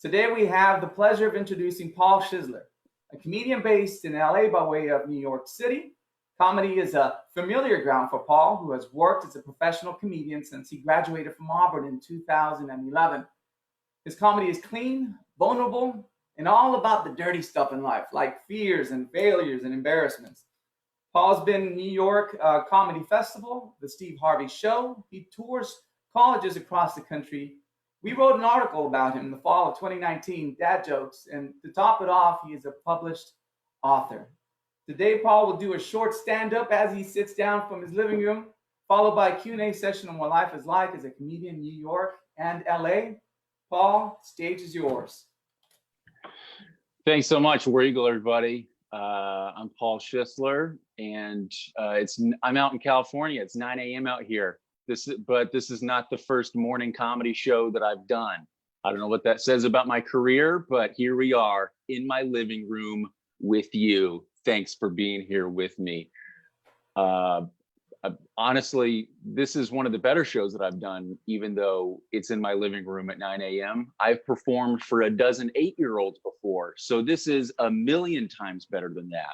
Today we have the pleasure of introducing Paul Schissler, a comedian based in LA by way of New York City. Comedy is a familiar ground for Paul, who has worked as a professional comedian since he graduated from Auburn in 2011. His comedy is clean, vulnerable, and all about the dirty stuff in life, like fears and failures and embarrassments. Paul's been in New York Comedy Festival, the Steve Harvey Show. He tours colleges across the country. We wrote an article about him in the fall of 2019, Dad Jokes, and to top it off, he is a published author. Today, Paul will do a short stand-up as he sits down from his living room, followed by a Q&A session on what life is like as a comedian in New York and LA. Paul, stage is yours. Thanks so much, War Eagle, everybody. I'm Paul Schissler, and I'm out in California. It's 9 a.m. out here. This is not the first morning comedy show that I've done. I don't know what that says about my career, but here we are in my living room with you. Thanks for being here with me. Honestly, this is one of the better shows that I've done, even though it's in my living room at 9 a.m. I've performed for a dozen 8-year-olds before, so this is a million times better than that.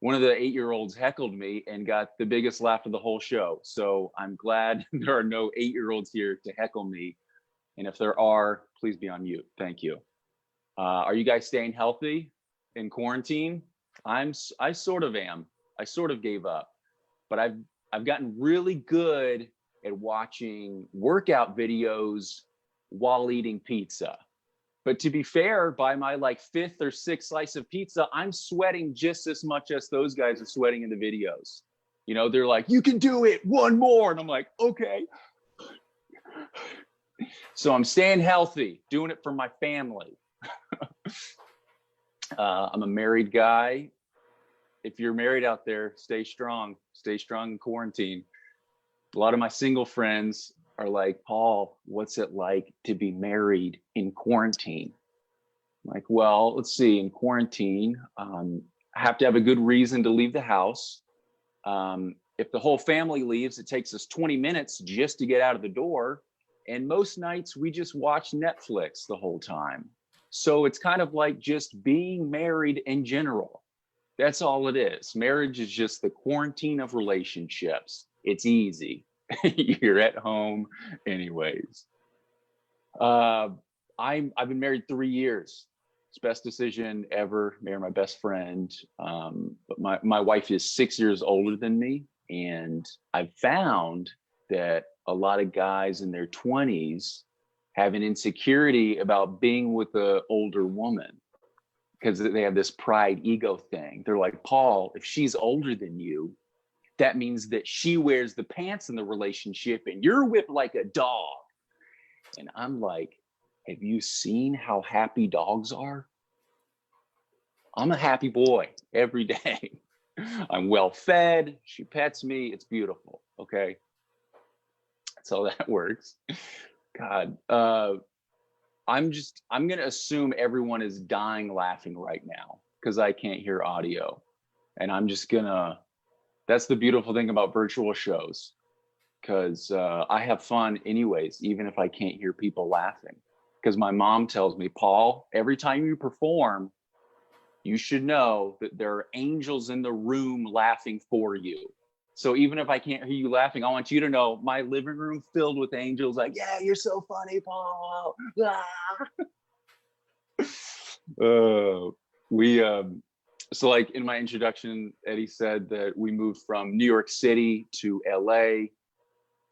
One of the 8-year-olds heckled me and got the biggest laugh of the whole show. So I'm glad there are no 8-year-olds here to heckle me. And if there are, please be on mute. Thank you. Are you guys staying healthy in quarantine? I sort of am. I sort of gave up, but I've gotten really good at watching workout videos while eating pizza. But to be fair, by my like 5th or 6th slice of pizza, I'm sweating just as much as those guys are sweating in the videos. You know, they're like, you can do it, one more. And I'm like, okay. So I'm staying healthy, doing it for my family. I'm a married guy. If you're married out there, stay strong in quarantine. A lot of my single friends are like, Paul, what's it like to be married in quarantine? I'm like, well, let's see, in quarantine, I have to have a good reason to leave the house. If the whole family leaves, it takes us 20 minutes just to get out of the door. And most nights we just watch Netflix the whole time. So it's kind of like just being married in general. That's all it is. Marriage is just the quarantine of relationships. It's easy. You're at home anyways. I've been married 3 years. It's the best decision ever. Married my best friend. But my wife is 6 years older than me. And I've found that a lot of guys in their 20s have an insecurity about being with an older woman because they have this pride ego thing. They're like, Paul, if she's older than you, that means that she wears the pants in the relationship and you're whipped like a dog. And I'm like, have you seen how happy dogs are? I'm a happy boy every day. I'm well fed. She pets me. It's beautiful. Okay. That's how that works. God. I'm going to assume everyone is dying laughing right now because I can't hear audio. And I'm just going to, that's the beautiful thing about virtual shows, because I have fun anyways, even if I can't hear people laughing. Because my mom tells me, Paul, every time you perform, you should know that there are angels in the room laughing for you. So even if I can't hear you laughing, I want you to know my living room filled with angels like, yeah, you're so funny, Paul. So like in my introduction, Eddie said that we moved from New York City to LA.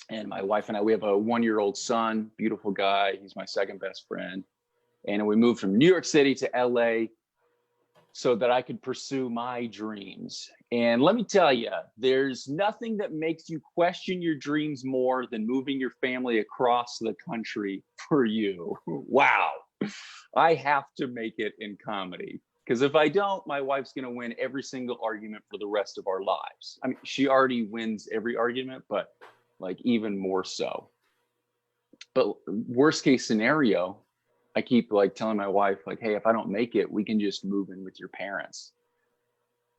And my wife and I, we have a 1-year-old son, beautiful guy. He's my second best friend. And we moved from New York City to LA so that I could pursue my dreams. And let me tell you, there's nothing that makes you question your dreams more than moving your family across the country for you. Wow. I have to make it in comedy. Because if I don't, my wife's going to win every single argument for the rest of our lives. I mean, she already wins every argument, but like even more so. But worst case scenario, I keep like telling my wife, like, hey, if I don't make it, we can just move in with your parents.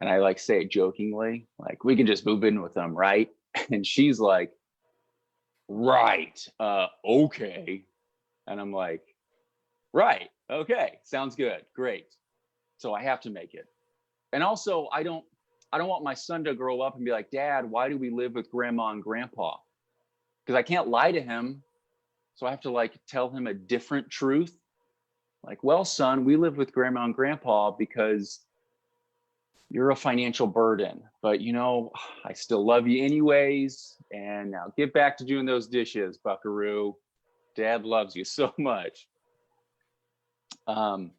And I like say it jokingly, like, we can just move in with them, right? And she's like, right, okay. And I'm like, right, Okay, sounds good. Great. So I have to make it. And also, I don't want my son to grow up and be like, Dad, why do we live with grandma and grandpa? Because I can't lie to him. So I have to like tell him a different truth. Like, well, son, we live with grandma and grandpa because you're a financial burden, but I still love you anyways. And now get back to doing those dishes, buckaroo. Dad loves you so much. I'll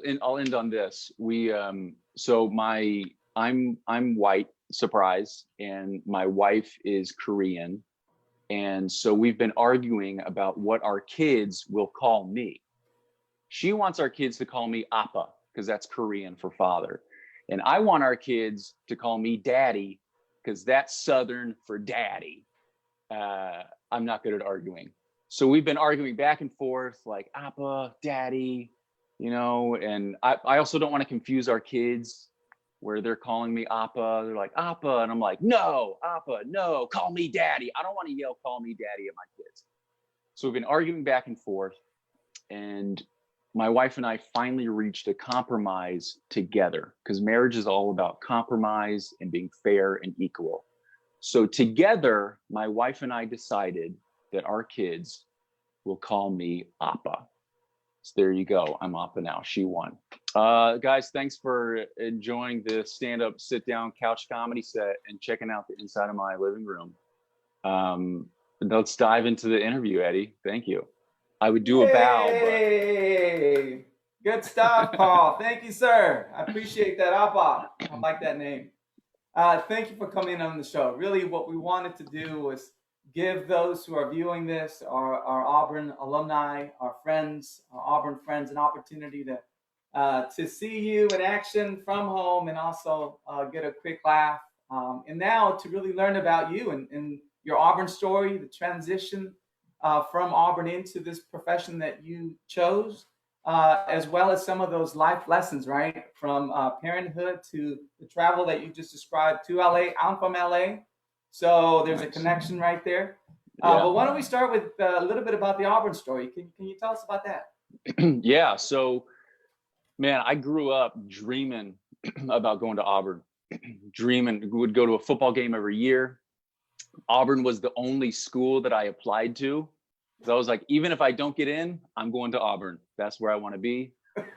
end on this. I'm white, surprise, and my wife is Korean. And so we've been arguing about what our kids will call me. She wants our kids to call me Appa, because that's Korean for father. And I want our kids to call me Daddy, because that's Southern for daddy. I'm not good at arguing. So we've been arguing back and forth, like Appa, Daddy, and I also don't want to confuse our kids where they're calling me Appa. They're like, Appa. And I'm like, no, Appa, no, call me Daddy. I don't want to yell, call me Daddy at my kids. So we've been arguing back and forth. And my wife and I finally reached a compromise together, because marriage is all about compromise and being fair and equal. So together, my wife and I decided that our kids will call me Appa. So there you go. I'm Appa now. She won. Guys, thanks for enjoying the stand-up, sit-down couch comedy set and checking out the inside of my living room. Let's dive into the interview, Eddie. Thank you. I would do a bow. Hey, good stuff, Paul. Thank you, sir. I appreciate that, Appa. I like that name. Thank you for coming on the show. Really, what we wanted to do was give those who are viewing this, our Auburn alumni, our friends, our Auburn friends, an opportunity to see you in action from home, and also get a quick laugh. And now to really learn about you and your Auburn story, the transition from Auburn into this profession that you chose, as well as some of those life lessons, right? From parenthood to the travel that you just described to LA. I'm from LA. So there's a connection right there. But why don't we start with a little bit about the Auburn story? Can you tell us about that? Yeah. So, man, I grew up dreaming about going to Auburn. Dreaming, would go to a football game every year. Auburn was the only school that I applied to. So I was like, even if I don't get in, I'm going to Auburn. That's where I want to be.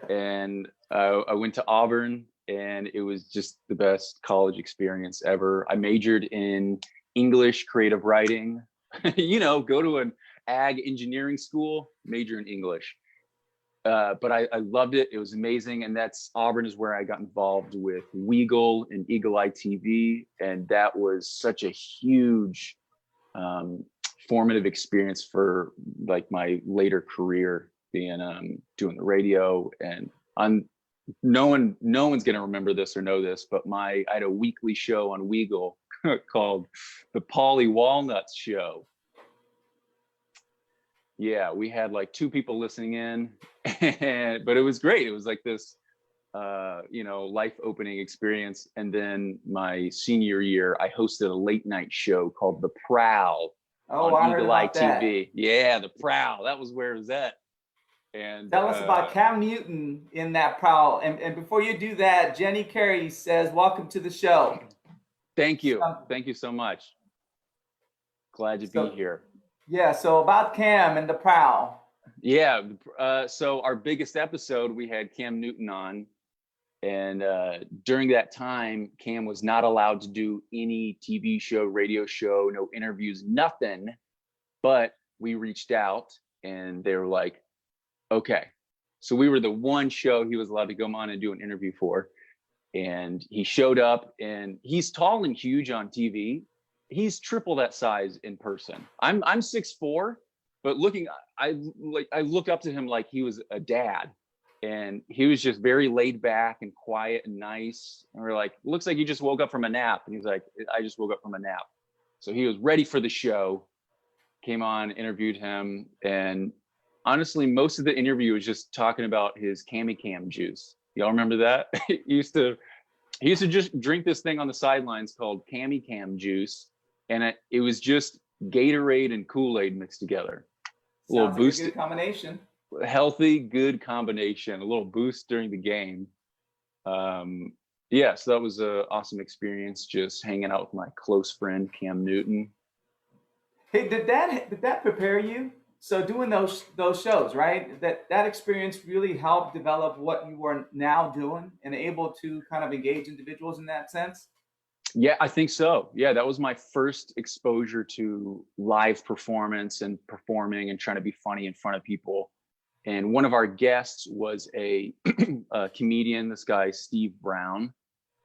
And I went to Auburn, and it was just the best college experience ever. I majored in English, creative writing, go to an ag engineering school, major in English. But I loved it. It was amazing. And Auburn is where I got involved with Weagle and Eagle Eye TV. And that was such a huge formative experience for like my later career, being doing the radio. And no one's gonna remember this or know this, but I had a weekly show on Weagle called the Paulie Walnuts Show. Yeah, we had like 2 people listening in, but it was great. It was like this life-opening experience. And then my senior year, I hosted a late night show called The Prowl on Eagle Eye TV. Yeah, The Prowl. That was where it was at. And tell us about Cam Newton in that Prowl. And before you do that, Jenny Carey says, welcome to the show. Thank you. Thank you so much. Glad to be here. Yeah, so about Cam and the Prowl. Yeah, so our biggest episode, we had Cam Newton on. And during that time, Cam was not allowed to do any TV show, radio show, no interviews, nothing. But we reached out, and they were like, okay. So we were the one show he was allowed to come on and do an interview for. And he showed up, and he's tall and huge on TV. He's triple that size in person. I'm 6'4", but I look up to him like he was a dad. And he was just very laid back and quiet and nice. And we're like, looks like you just woke up from a nap. And he's like, I just woke up from a nap. So he was ready for the show, came on, interviewed him. And honestly, most of the interview was just talking about his Cam juice. Y'all remember that? He used to just drink this thing on the sidelines called Cam juice. And it was just Gatorade and Kool-Aid mixed together. Sounds like a good combination. healthy, good combination, a little boost during the game. Yeah, so that was an awesome experience, just hanging out with my close friend Cam Newton. Hey, did that prepare you? So doing those shows, right? That experience really helped develop what you are now doing and able to kind of engage individuals in that sense. Yeah, I think so. Yeah, that was my first exposure to live performance and performing and trying to be funny in front of people. And one of our guests was a comedian, this guy, Steve Brown.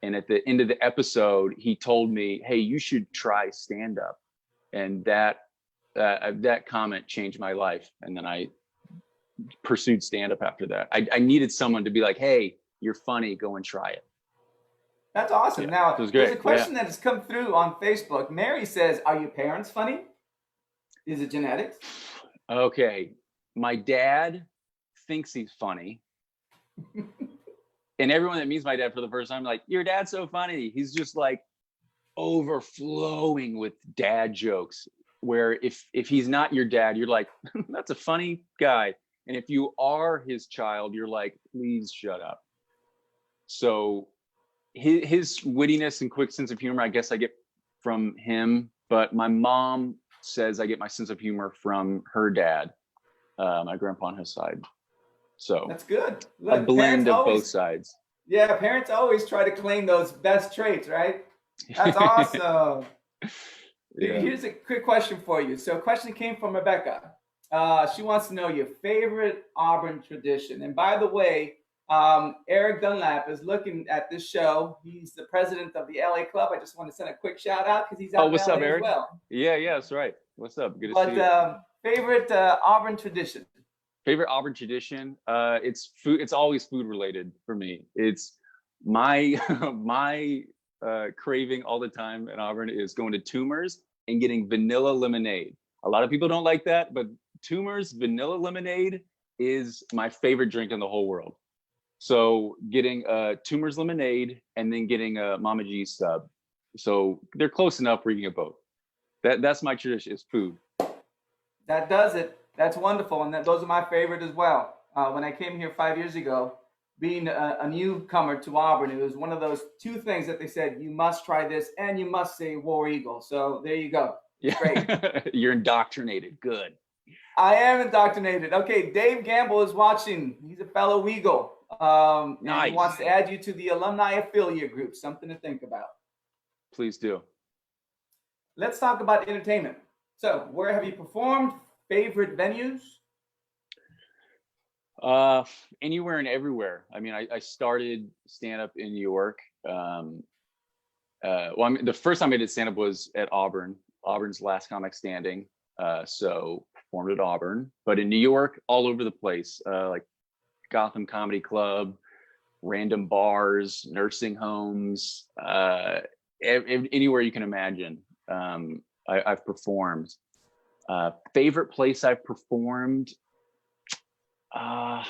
And at the end of the episode, he told me, "Hey, you should try stand up." And that comment changed my life. And then I pursued stand up after that. I needed someone to be like, "Hey, you're funny, go and try it." That's awesome. Yeah, Now, it was there's great. a question that has come through on Facebook. Mary says, "Are your parents funny? Is it genetics?" Okay. My dad thinks he's funny. And everyone that meets my dad for the first time, like, "Your dad's so funny." He's just like overflowing with dad jokes. Where if he's not your dad, you're like, "That's a funny guy." And if you are his child, you're like, "Please shut up." So his wittiness and quick sense of humor, I guess I get from him. But my mom says I get my sense of humor from her dad, my grandpa on his side. So That's good. a Look, blend of both sides. Yeah, parents always try to claim those best traits, right? That's awesome. Yeah. Here's a quick question for you. So, a question came from Rebecca. She wants to know your favorite Auburn tradition. And by the way, Eric Dunlap is looking at this show. He's the president of the LA Club. I just want to send a quick shout out because he's out in what's LA up, Eric? as well. Yeah, that's right. What's up? Good to see you. But favorite Auburn tradition? Favorite Auburn tradition? It's food. It's always food related for me. It's my my craving all the time in Auburn is going to Toomer's and getting vanilla lemonade. A lot of people don't like that, but Toomer's vanilla lemonade is my favorite drink in the whole world. So getting Toomer's lemonade and then getting a Mama G's sub. So they're close enough where you can get both. That's my tradition, is food. That does it. That's wonderful. And those are my favorite as well. When I came here 5 years ago, being a newcomer to Auburn, it was one of those two things that they said, you must try this and you must say War Eagle. So there you go. Yeah. Great. You're indoctrinated. Good. I am indoctrinated. Okay, Dave Gamble is watching. He's a fellow Eagle. Nice. And he wants to add you to the alumni affiliate group. Something to think about. Please do. Let's talk about entertainment. So, where have you performed? Favorite venues? Anywhere and everywhere. I mean, I started stand up in New York. Well, I mean, the first time I did stand up was at Auburn's Last Comic Standing. So performed at Auburn, but in New York, all over the place, like Gotham Comedy Club, random bars, nursing homes, anywhere you can imagine. I've performed. Favorite place I've performed? God,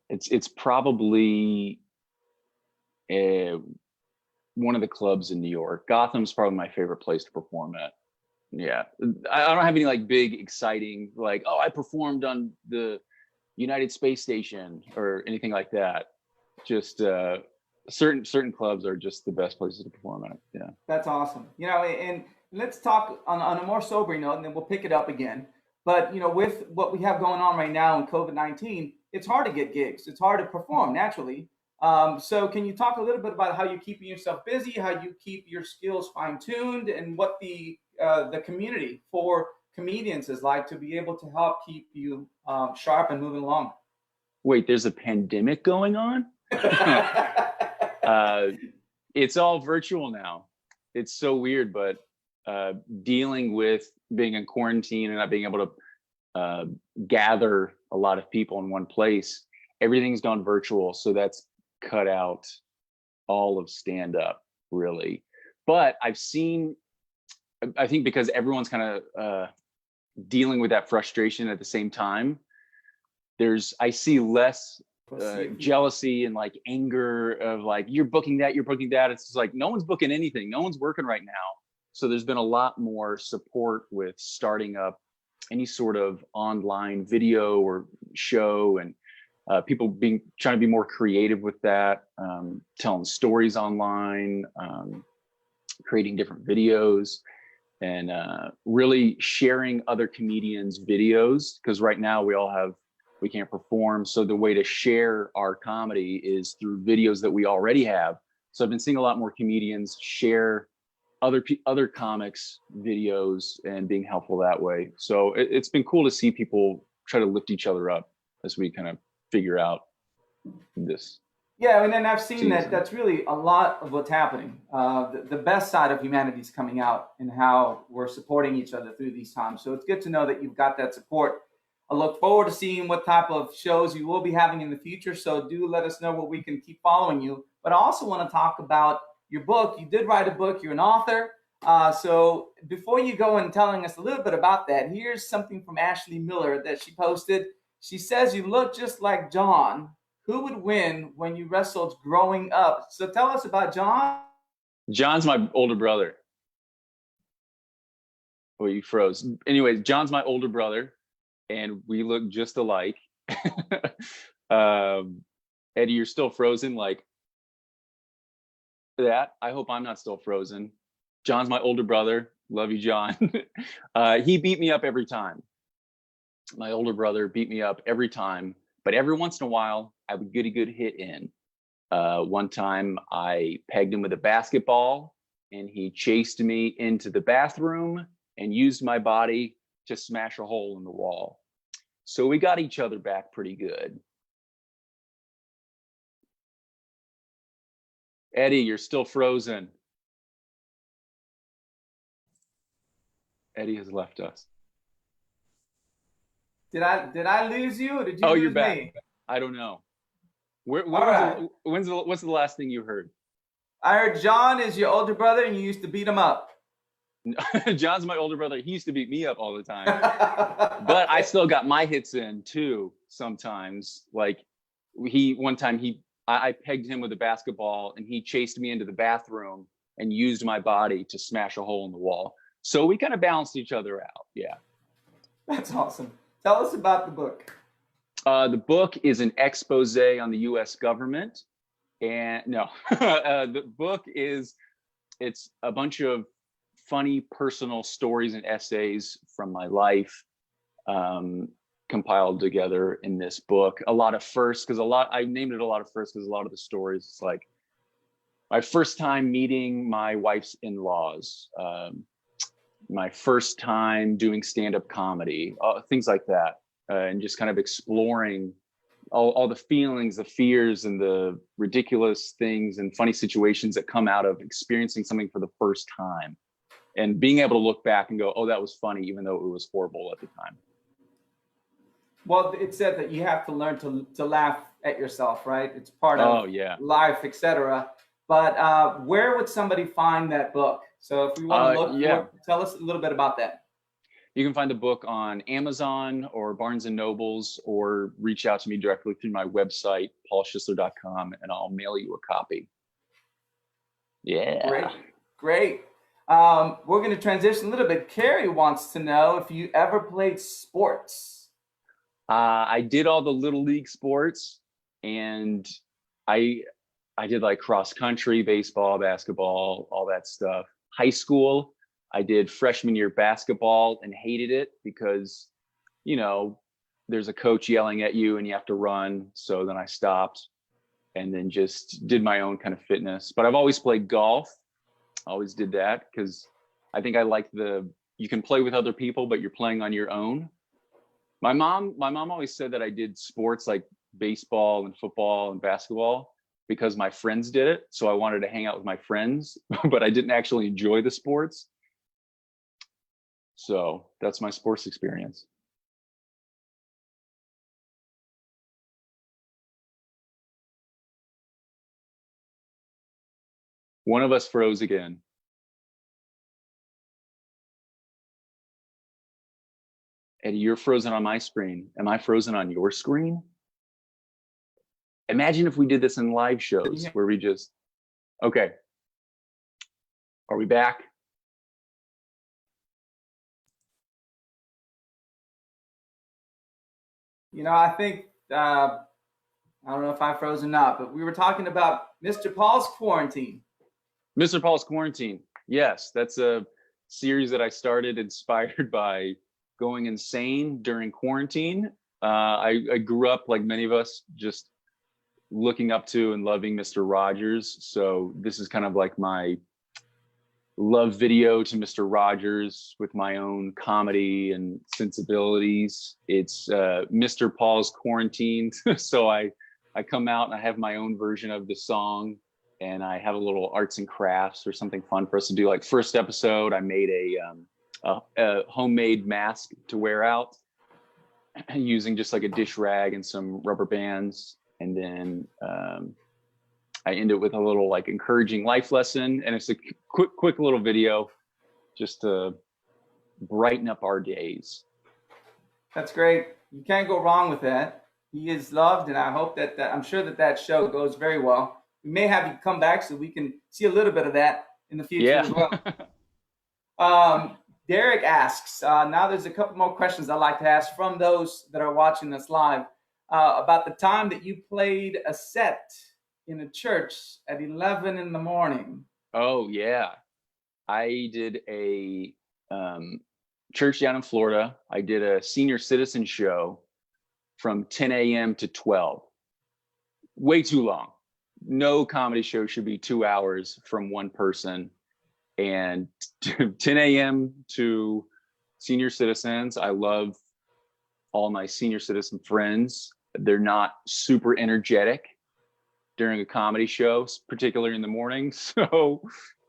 it's probably one of the clubs in New York. Gotham's probably my favorite place to perform at. Yeah, I don't have any like big exciting like, oh, I performed on the United Space Station or anything like that. Just certain clubs are just the best places to perform at. Yeah, that's awesome. You know, and let's talk on a more sobering note, and then we'll pick it up again. But you know, with what we have going on right now in COVID-19, it's hard to get gigs. It's hard to perform naturally. So can you talk a little bit about how you're keeping yourself busy, how you keep your skills fine-tuned, and what the community for comedians is like to be able to help keep you sharp and moving along? Wait, there's a pandemic going on? It's all virtual now. It's so weird, but dealing with being in quarantine and not being able to gather a lot of people in one place, everything's gone virtual. So that's cut out all of stand up, really. But I think because everyone's kind of dealing with that frustration at the same time, I see less jealousy and like anger of like, you're booking that. It's just like, no one's booking anything. No one's working right now. So there's been a lot more support with starting up any sort of online video or show, and people trying to be more creative with that, telling stories online, creating different videos, and really sharing other comedians' videos, because right now we can't perform. So the way to share our comedy is through videos that we already have. So I've been seeing a lot more comedians share other comics videos and being helpful that way. So it's been cool to see people try to lift each other up as we kind of figure out this. Yeah, and then I've seen that season. that's really a lot of what's happening. The best side of humanity is coming out and how we're supporting each other through these times. So it's good to know that you've got that support. I look forward to seeing what type of shows you will be having in the future. So do let us know where we can keep following you. But I also want to talk about your book. You did write a book. You're an author. So before you go and telling us a little bit about that, here's something from Ashley Miller that she posted. She says, "You look just like John. Who would win when you wrestled growing up?" So tell us about John. John's my older brother. Oh, you froze. Anyways, John's my older brother, and we look just alike. Eddie, you're still frozen like that. I hope I'm not still frozen. John's my older brother. Love you, John. He beat me up every time. My older brother beat me up every time, but every once in a while, I would get a good hit in. One time I pegged him with a basketball, and he chased me into the bathroom and used my body to smash a hole in the wall. So we got each other back pretty good. Eddie, you're still frozen. Eddie has left us. Did I lose you, or did you Oh, lose you're back. me? I don't know. What's the last thing you heard? I heard John is your older brother, and you used to beat him up. John's my older brother. He used to beat me up all the time, but I still got my hits in too sometimes. Like one time I pegged him with a basketball, and he chased me into the bathroom and used my body to smash a hole in the wall. So we kind of balanced each other out. Yeah. That's awesome. Tell us about the book. The book is an expose on the U.S. government, and no, the book it's a bunch of funny personal stories and essays from my life, compiled together in this book. A lot of firsts, because I named it a lot of firsts because a lot of the stories, it's like my first time meeting my wife's in-laws, my first time doing stand-up comedy, things like that, and just kind of exploring all the feelings, the fears, and the ridiculous things and funny situations that come out of experiencing something for the first time, and being able to look back and go, oh, that was funny, even though it was horrible at the time. Well, it said that you have to learn to laugh at yourself, right? It's part of life, etc. But where would somebody find that book? So if we want to look for it, tell us a little bit about that. You can find the book on Amazon or Barnes and Nobles, or reach out to me directly through my website, paulschissler.com, and I'll mail you a copy. Yeah. Great. We're going to transition a little bit. Carrie wants to know if you ever played sports. I did all the little league sports, and I did like cross country, baseball, basketball, all that stuff. High school, I did freshman year basketball and hated it because, there's a coach yelling at you and you have to run. So then I stopped and then just did my own kind of fitness. But I've always played golf. Always did that because I think I like you can play with other people, but you're playing on your own. My mom always said that I did sports like baseball and football and basketball because my friends did it. So I wanted to hang out with my friends, but I didn't actually enjoy the sports. So that's my sports experience. One of us froze again. Eddie, you're frozen on my screen. Am I frozen on your screen? Imagine if we did this in live shows where we just, okay. Are we back? You know, I think I don't know if I froze or not, but we were talking about Mr. Paul's quarantine. Mr. Paul's Quarantine. Yes, that's a series that I started inspired by going insane during quarantine. I grew up, like many of us, just looking up to and loving Mr. Rogers. So this is kind of like my love video to Mr. Rogers with my own comedy and sensibilities. It's Mr. Paul's Quarantine. So I come out and I have my own version of the song, and I have a little arts and crafts or something fun for us to do. Like first episode, I made a homemade mask to wear out using just like a dish rag and some rubber bands. And then I end it with a little like encouraging life lesson. And it's a quick little video just to brighten up our days. That's great. You can't go wrong with that. He is loved, and I hope that I'm sure that show goes very well. We may have you come back so we can see a little bit of that in the future as well. Derek asks, now there's a couple more questions I'd like to ask from those that are watching us live about the time that you played a set in a church at 11 in the morning. Oh, yeah. I did a church down in Florida. I did a senior citizen show from 10 a.m. to 12. Way too long. No comedy show should be 2 hours from one person. And 10 a.m. to senior citizens. I love all my senior citizen friends. They're not super energetic during a comedy show, particularly in the morning. So,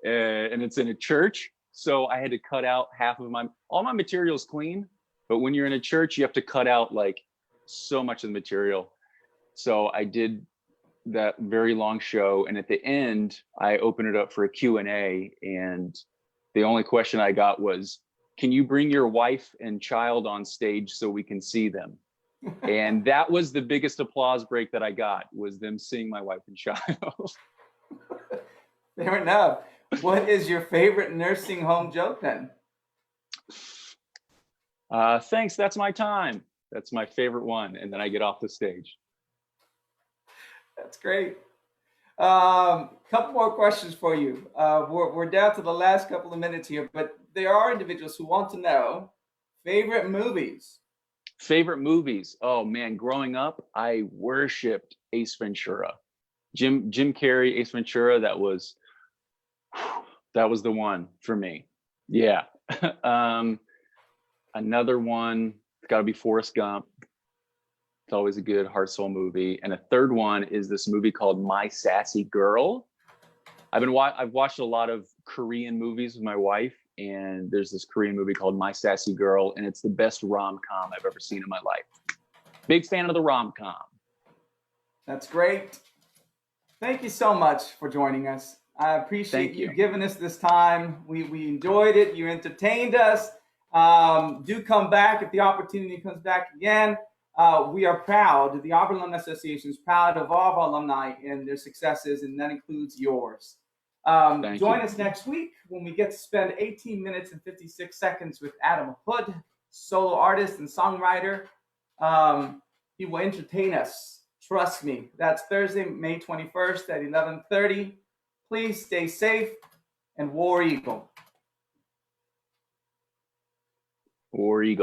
and it's in a church. So I had to cut out half of all my material's clean, but when you're in a church, you have to cut out like so much of the material. So I did that very long show, and at the end I opened it up for a Q&A, and the only question I got was, can you bring your wife and child on stage so we can see them? And that was the biggest applause break that I got, was them seeing my wife and child. Fair enough. What is your favorite nursing home joke then? Thanks, that's my time. That's my favorite one. And then I get off the stage. That's great. Couple more questions for you. We're down to the last couple of minutes here, but there are individuals who want to know favorite movies. Favorite movies. Oh man, growing up, I worshipped Ace Ventura. Jim Carrey, Ace Ventura, that was the one for me. Yeah. Another one, it's got to be Forrest Gump. It's always a good heart soul movie. And a third one is this movie called My Sassy Girl. I've watched a lot of Korean movies with my wife, and there's this Korean movie called My Sassy Girl, and it's the best rom-com I've ever seen in my life. Big fan of the rom-com. That's great. Thank you so much for joining us. I appreciate you giving us this time. We enjoyed it. You entertained us. Do come back if the opportunity comes back again. We are proud. The Auburn Alumni Association is proud of all of our alumni and their successes, and that includes yours. Join us next week when we get to spend 18 minutes and 56 seconds with Adam Hood, solo artist and songwriter. He will entertain us. Trust me. That's Thursday, May 21st at 11:30. Please stay safe and War Eagle. War Eagle.